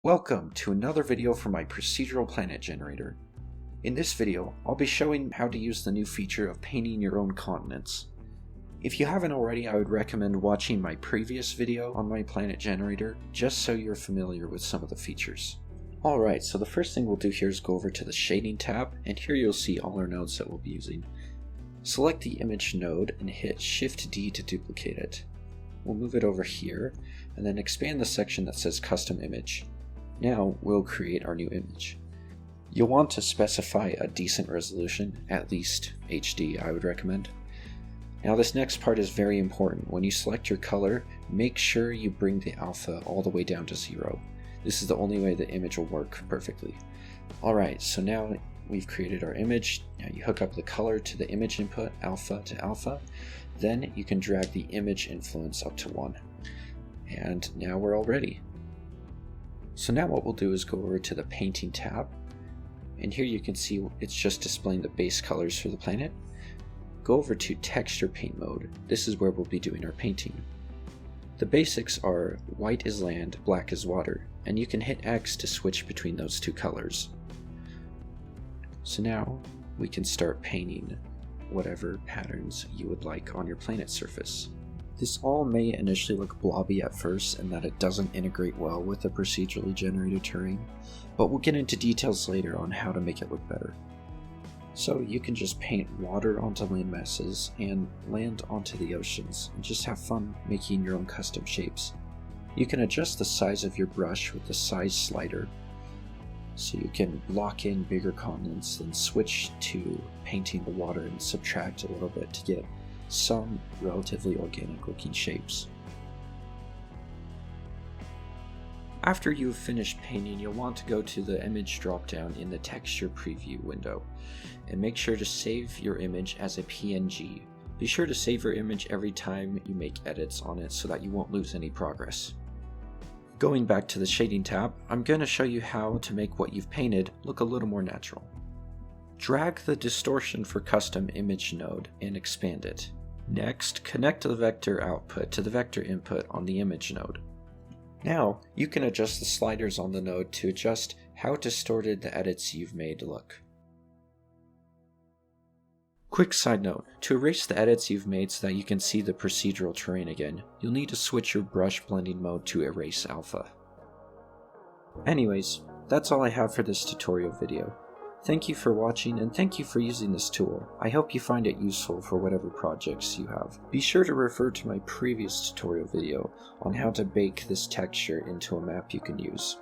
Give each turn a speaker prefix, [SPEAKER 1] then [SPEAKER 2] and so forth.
[SPEAKER 1] Welcome to another video from my Procedural Planet generator. In this video, I'll be showing how to use the new feature of painting your own continents. If you haven't already, I would recommend watching my previous video on my planet generator, just so you're familiar with some of the features. Alright, so the first thing we'll do here is go over to the Shading tab, and here you'll see all our nodes that we'll be using. Select the image node and hit Shift-D to duplicate it. We'll move it over here, and then expand the section that says Custom Image. Now we'll create our new image. You'll want to specify a decent resolution, at least HD I would recommend. Now this next part is very important. When you select your color, make sure you bring the alpha all the way down to 0. This is the only way the image will work perfectly. Alright, so now we've created our image. Now you hook up the color to the image input, alpha to alpha. Then you can drag the image influence up to 1. And now we're all ready. So now what we'll do is go over to the Painting tab, and here you can see it's just displaying the base colors for the planet. Go over to Texture Paint mode. This is where we'll be doing our painting. The basics are white is land, black is water, and you can hit X to switch between those two colors. So now we can start painting whatever patterns you would like on your planet surface. This all may initially look blobby at first and that it doesn't integrate well with the procedurally generated terrain, but we'll get into details later on how to make it look better. So you can just paint water onto land masses and land onto the oceans and just have fun making your own custom shapes. You can adjust the size of your brush with the size slider, so you can block in bigger continents, then switch to painting the water and subtract a little bit to get some relatively organic looking shapes. After you've finished painting, you'll want to go to the image dropdown in the texture preview window and make sure to save your image as a PNG. Be sure to save your image every time you make edits on it so that you won't lose any progress. Going back to the Shading tab, I'm going to show you how to make what you've painted look a little more natural. Drag the Distortion for Custom Image node and expand it. Next, connect the vector output to the vector input on the image node. Now, you can adjust the sliders on the node to adjust how distorted the edits you've made look. Quick side note, to erase the edits you've made so that you can see the procedural terrain again, you'll need to switch your brush blending mode to Erase Alpha. Anyways, that's all I have for this tutorial video. Thank you for watching, and thank you for using this tool. I hope you find it useful for whatever projects you have. Be sure to refer to my previous tutorial video on how to bake this texture into a map you can use.